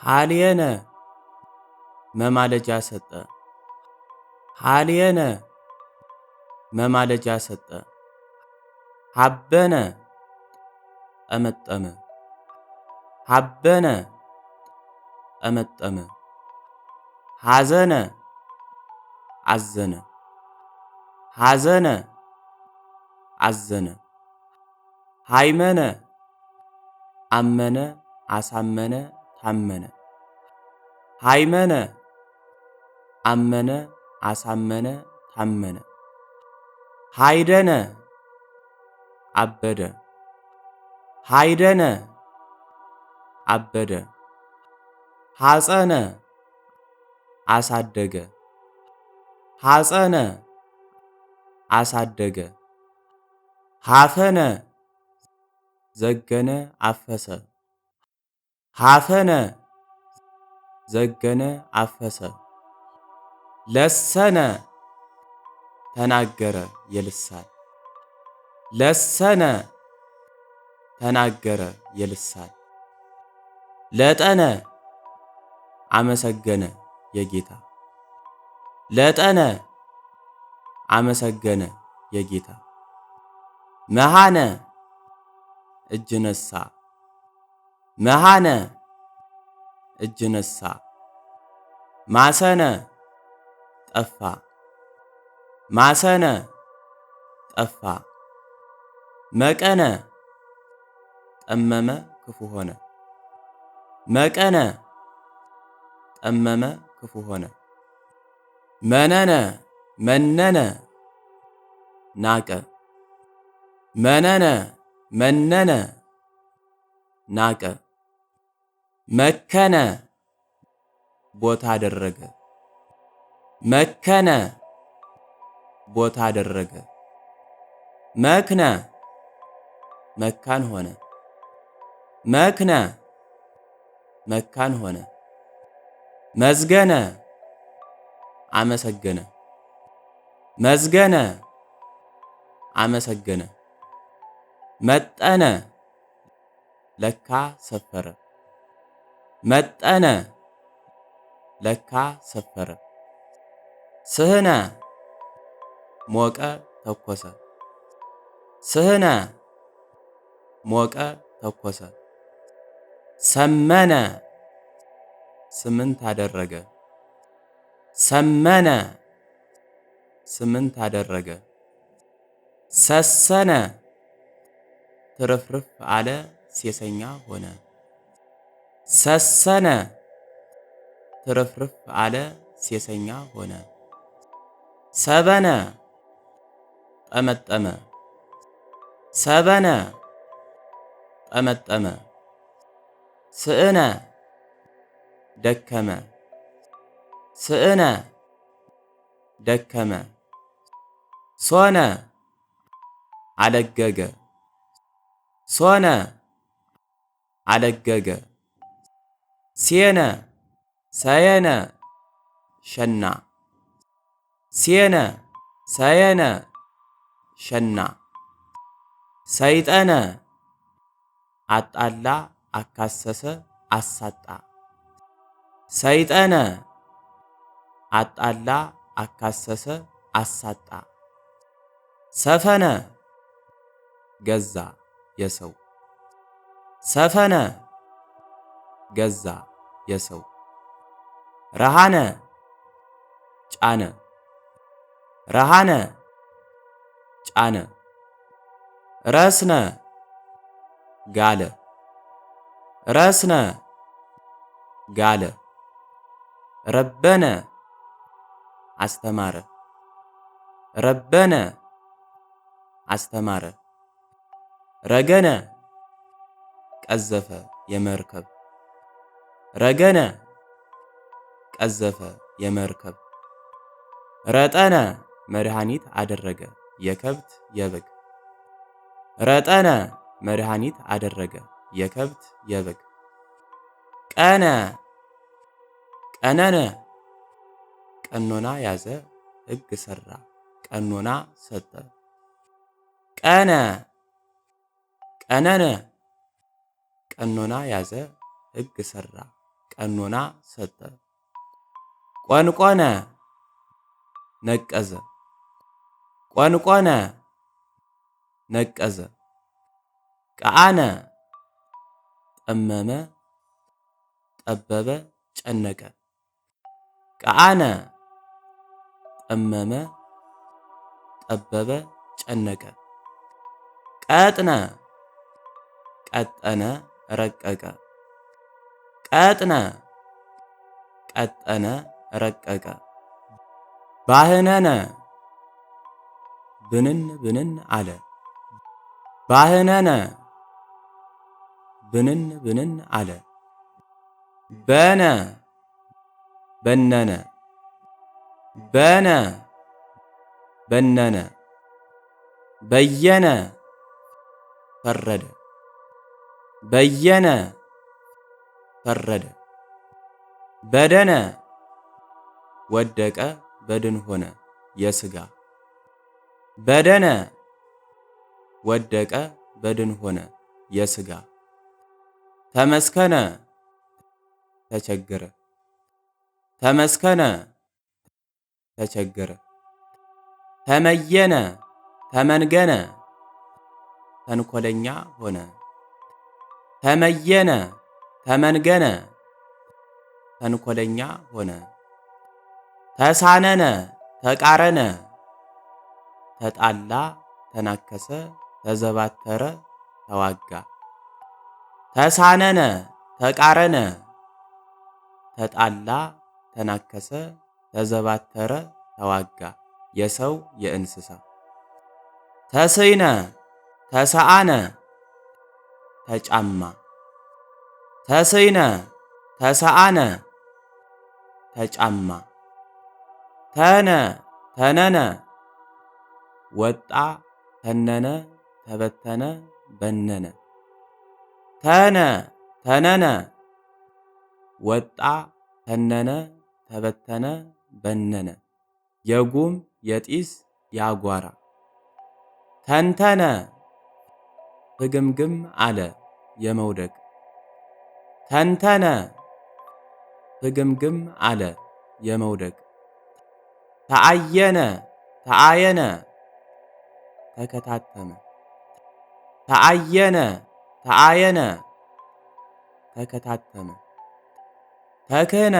ሀልየነ መማለጃ ሰጠ። ሀልየነ መማለጃ ሰጠ። ሀበነ ጠመጠመ። ሀበነ ጠመጠመ። ሐዘነ አዘነ። ሐዘነ አዘነ። ሃይመነ አመነ አሳመነ ታመነ። ሃይመነ አመነ አሳመነ ታመነ። ሃይደነ አበደ። ሃይደነ አበደ። ሐፀነ አሳደገ። ሐፀነ አሳደገ። ሀፈነ ዘገነ አፈሰ። ሀፈነ ዘገነ አፈሰ። ለሰነ ተናገረ የልሳን። ለሰነ ተናገረ የልሳን። ለጠነ አመሰገነ የጌታ። ለጠነ አመሰገነ የጌታ። መሃነ እጅ ነሳ። መሃነ እጅ ነሳ። ማሰነ ጠፋ። ማሰነ ጠፋ። መቀነ ጠመመ ክፉ ሆነ። መቀነ ጠመመ ክፉ ሆነ። መነነ መነነ ናቀ። መነነ መነነ ናቀ። መከነ ቦታ አደረገ። መከነ ቦታ አደረገ። መክነ መካን ሆነ። መክነ መካን ሆነ። መዝገነ አመሰገነ። መዝገነ አመሰገነ። መጠነ ለካ ሰፈረ። መጠነ ለካ ሰፈረ። ስህነ ሞቀ ተኮሰ። ስህነ ሞቀ ተኮሰ። ሰመነ ስምንት አደረገ። ሰመነ ስምንት አደረገ። ሰሰነ ትርፍርፍ አለ ሴሰኛ ሆነ። ሰሰነ ትርፍርፍ አለ ሴሰኛ ሆነ። ሰበነ ጠመጠመ። ሰበነ ጠመጠመ። ስእነ ደከመ። ስእነ ደከመ። ሶነ አለገገ። ሶነ አለገገ። ሴነ ሰየነ ሸና። ሴነ ሰየነ ሸና። ሰይጠነ አጣላ አካሰሰ አሳጣ። ሰይጠነ አጣላ አካሰሰ አሳጣ። ሰፈነ ገዛ የሰው። ሰፈነ ገዛ የሰው። ረሃነ ጫነ። ረሃነ ጫነ። ረስነ ጋለ። ረስነ ጋለ። ረበነ አስተማረ። ረበነ አስተማረ። ረገነ ቀዘፈ የመርከብ። ረገነ ቀዘፈ የመርከብ። ረጠነ መድኃኒት አደረገ የከብት የበግ። ረጠነ መድኃኒት አደረገ የከብት የበግ። ቀነ ቀነነ ቀኖና ያዘ ሕግ ሠራ ቀኖና ሰጠ። ቀነ ቀነነ ቀኖና ያዘ ሕግ ሠራ ቀኖና ሰጠ። ቆንቆነ ነቀዘ። ቆንቆነ ነቀዘ። ቀአነ ጠመመ፣ ጠበበ፣ ጨነቀ። ቀአነ ጠመመ፣ ጠበበ፣ ጨነቀ። ቀጥነ ቀጠነ፣ ረቀቀ። ቀጥነ ቀጠነ፣ ረቀቀ። ባህነነ ብንን ብንን አለ። ባህነነ ብንን ብንን አለ። በነ በነነ። በነ በነነ። በየነ ፈረደ። በየነ ፈረደ። በደነ ወደቀ፣ በድን ሆነ የሥጋ። በደነ ወደቀ፣ በድን ሆነ የሥጋ። ተመስከነ ተቸገረ። ተመስከነ ተቸገረ። ተመየነ ተመንገነ ተንኰለኛ ሆነ። ተመየነ ተመንገነ ተንኰለኛ ሆነ። ተሳነነ ተቃረነ ተጣላ፣ ተናከሰ፣ ተዘባተረ፣ ተዋጋ። ተሳነነ ተቃረነ ተጣላ፣ ተናከሰ፣ ተዘባተረ፣ ተዋጋ። የሰው የእንስሳ። ተስይነ ተሰአነ ተጫማ። ተስይነ ተሰአነ ተጫማ። ተነ ተነነ ወጣ፣ ተነነ፣ ተበተነ፣ በነነ። ተነ ተነነ ወጣ፣ ተነነ፣ ተበተነ፣ በነነ። የጉም የጢስ ያጓራ። ተንተነ ፍግምግም አለ የመውደቅ። ተንተነ ፍግምግም አለ የመውደቅ። ተአየነ ተአየነ ተከታተመ። ተአየነ ተአየነ ተከታተመ። ተክህነ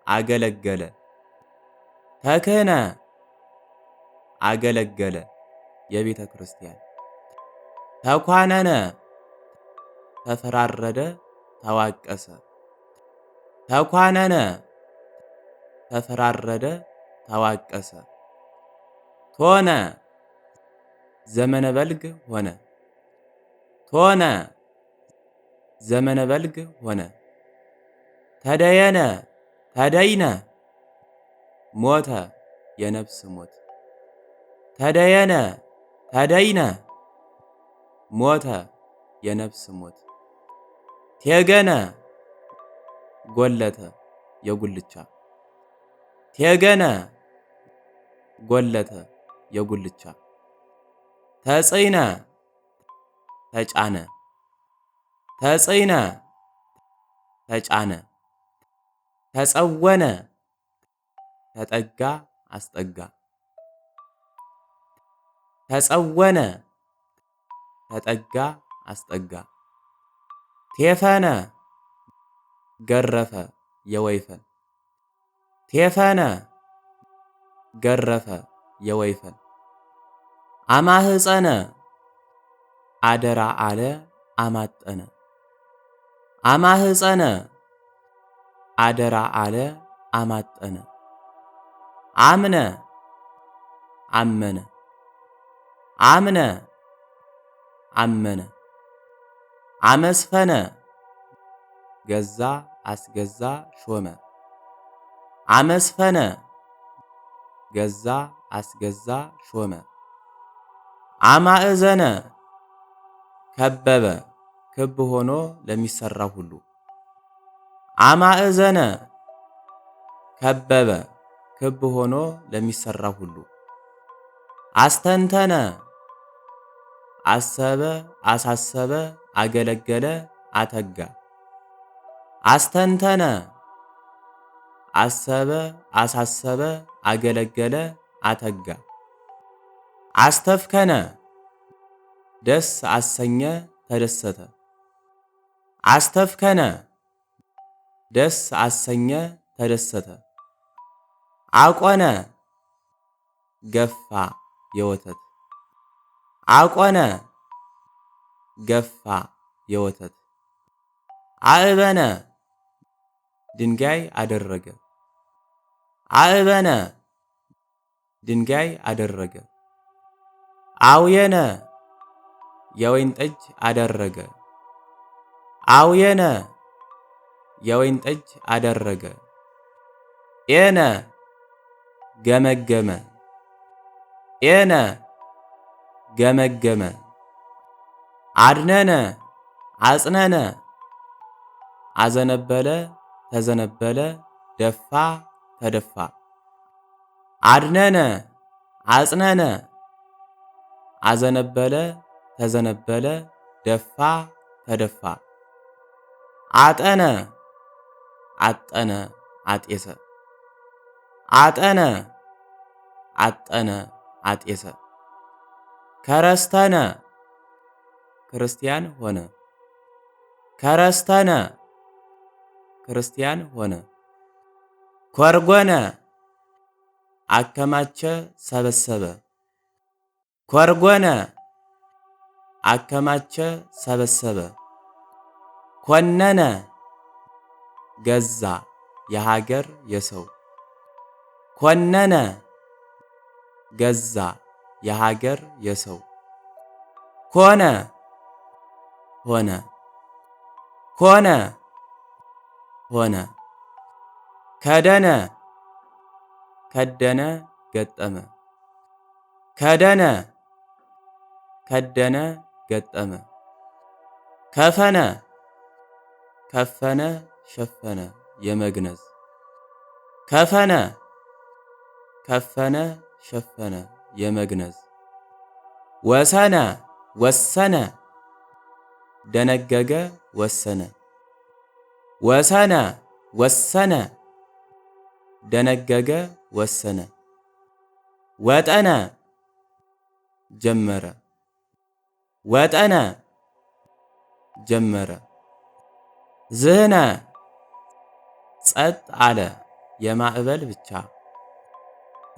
አገለገለ። ተክህነ አገለገለ የቤተ ክርስቲያን። ተኳነነ ተፈራረደ፣ ተዋቀሰ። ተኳነነ ተፈራረደ፣ ተዋቀሰ። ቶነ ዘመነ በልግ ሆነ። ቶነ ዘመነ በልግ ሆነ። ተደየነ ተደይነ ሞተ የነፍስ ሞት። ተደየነ ተደይነ ሞተ የነፍስ ሞት። ቴገነ ጎለተ የጉልቻ። ቴገነ ጎለተ የጉልቻ። ተጽይነ ተጫነ። ተጽይነ ተጫነ። ተጸወነ ተጠጋ፣ አስጠጋ። ተጸወነ ተጠጋ፣ አስጠጋ። ቴፈነ ገረፈ የወይፈን። ቴፈነ ገረፈ የወይፈን። አማህፀነ አደራ አለ አማጠነ። አማህፀነ አደራ አለ አማጠነ። አምነ አመነ። አምነ አመነ። አመስፈነ ገዛ፣ አስገዛ፣ ሾመ። አመስፈነ ገዛ፣ አስገዛ፣ ሾመ። አማእዘነ ከበበ፣ ክብ ሆኖ ለሚሰራ ሁሉ። አማእዘነ ከበበ፣ ክብ ሆኖ ለሚሰራ ሁሉ። አስተንተነ አሰበ፣ አሳሰበ፣ አገለገለ፣ አተጋ። አስተንተነ አሰበ አሳሰበ አገለገለ አተጋ። አስተፍከነ ደስ አሰኘ ተደሰተ። አስተፍከነ ደስ አሰኘ ተደሰተ። አቆነ ገፋ የወተት። አቆነ ገፋ የወተት። አእበነ ድንጋይ አደረገ። አእበነ ድንጋይ አደረገ። አውየነ የወይን ጠጅ አደረገ። አውየነ የወይን ጠጅ አደረገ። ኤነ ገመገመ። ኤነ ገመገመ። አድነነ አጽነነ አዘነበለ ተዘነበለ ደፋ ተደፋ። አድነነ አጽነነ አዘነበለ ተዘነበለ ደፋ ተደፋ። አጠነ አጠነ አጤሰ። አጠነ አጠነ አጤሰ። ከረስተነ ክርስቲያን ሆነ። ከረስተነ ክርስቲያን ሆነ። ኮርጎነ አከማቸ ሰበሰበ። ኮርጎነ አከማቸ ሰበሰበ። ኮነነ ገዛ የሀገር የሰው። ኮነነ ገዛ የሀገር የሰው። ኮነ ሆነ። ኮነ ሆነ። ከደነ ከደነ ገጠመ። ከደነ ከደነ ገጠመ። ከፈነ ከፈነ ሸፈነ የመግነዝ። ከፈነ ከፈነ ሸፈነ የመግነዝ። ወሰነ ወሰነ ደነገገ ወሰነ። ወሰነ ወሰነ ደነገገ ወሰነ። ወጠነ ጀመረ። ወጠነ ጀመረ። ዝህነ ጸጥ አለ የማዕበል ብቻ።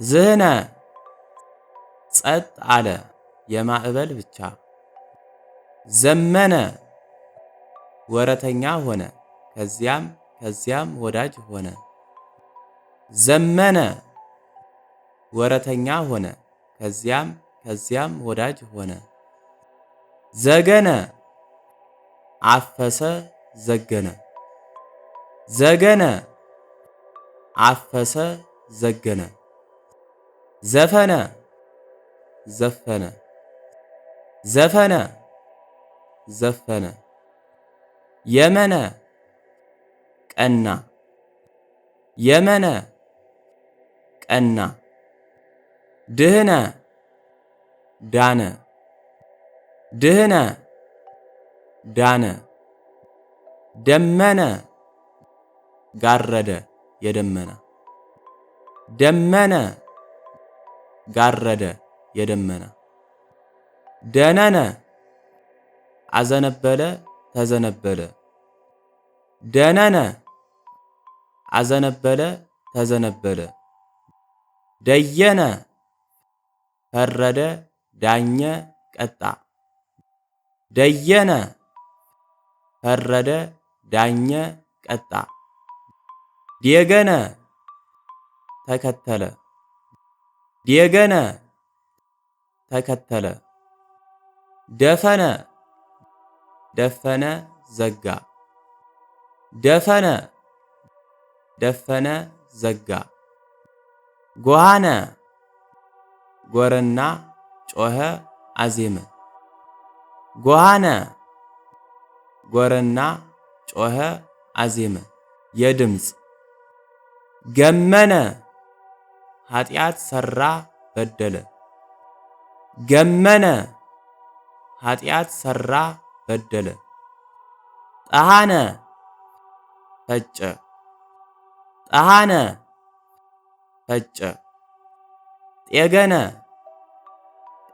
ዝህነ ጸጥ አለ የማዕበል ብቻ። ዘመነ ወረተኛ ሆነ ከዚያም ከዚያም ወዳጅ ሆነ። ዘመነ ወረተኛ ሆነ ከዚያም ከዚያም ወዳጅ ሆነ። ዘገነ አፈሰ ዘገነ። ዘገነ አፈሰ ዘገነ። ዘፈነ ዘፈነ። ዘፈነ ዘፈነ። የመነ ቀና። የመነ ቀና። ድህነ ዳነ። ድህነ ዳነ። ደመነ ጋረደ የደመና። ደመነ ጋረደ የደመና። ደነነ አዘነበለ ተዘነበለ። ደነነ አዘነበለ ተዘነበለ። ደየነ ፈረደ ዳኘ ቀጣ። ደየነ ፈረደ ዳኘ ቀጣ። ዴገነ ተከተለ። ዴገነ ተከተለ። ደፈነ ደፈነ ዘጋ። ደፈነ ደፈነ ዘጋ። ጎሃነ ጎረና ጮኸ አዜመ። ጎሃነ ጎረና ጮኸ አዜመ የድምፅ። ገመነ ኃጢአት ሰራ በደለ። ገመነ ኃጢአት ሰራ በደለ። ጠሃነ ፈጨ ጠሃነ ፈጨ ጤገነ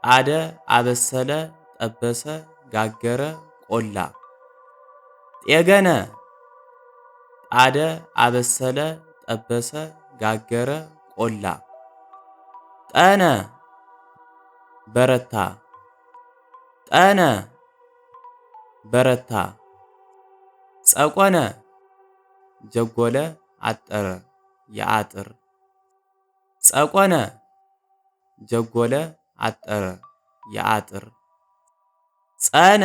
ጣደ አበሰለ ጠበሰ ጋገረ ቆላ ጤገነ ጣደ አበሰለ ጠበሰ ጋገረ ቆላ ጠነ በረታ ጠነ በረታ ጸቆነ ጀጎለ አጠረ የአጥር ጸቆነ ጀጎለ አጠረ የአጥር ጸነ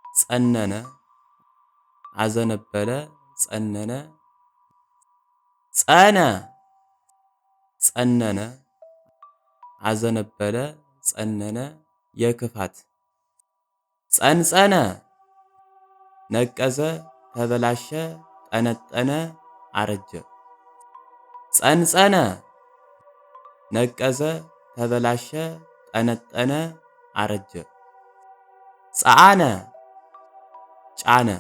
ጸነነ አዘነበለ ጸነነ ጸነ ጸነነ አዘነበለ ጸነነ የክፋት ጸንጸነ ነቀዘ ተበላሸ ጠነጠነ አረጀ ጸንጸነ ነቀዘ ተበላሸ ጠነጠነ አረጀ ጸአነ ጫነ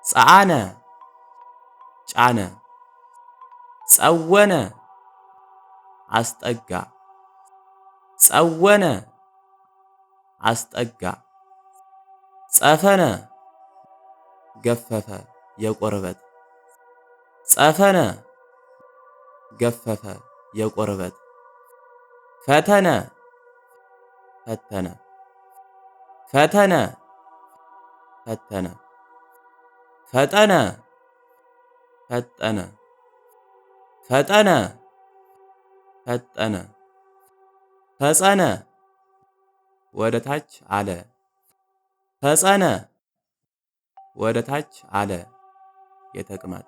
ጸአነ ጫነ ጸወነ አስጠጋ ጸወነ አስጠጋ ጸፈነ ገፈፈ የቆርበት ጸፈነ ገፈፈ የቆርበት ፈተነ ፈተነ ፈተነ ፈተነ ፈጠነ ፈጠነ ፈጠነ ፈጠነ ፈጸነ ወደ ታች አለ ፈጸነ ወደ ታች አለ የተቅማጥ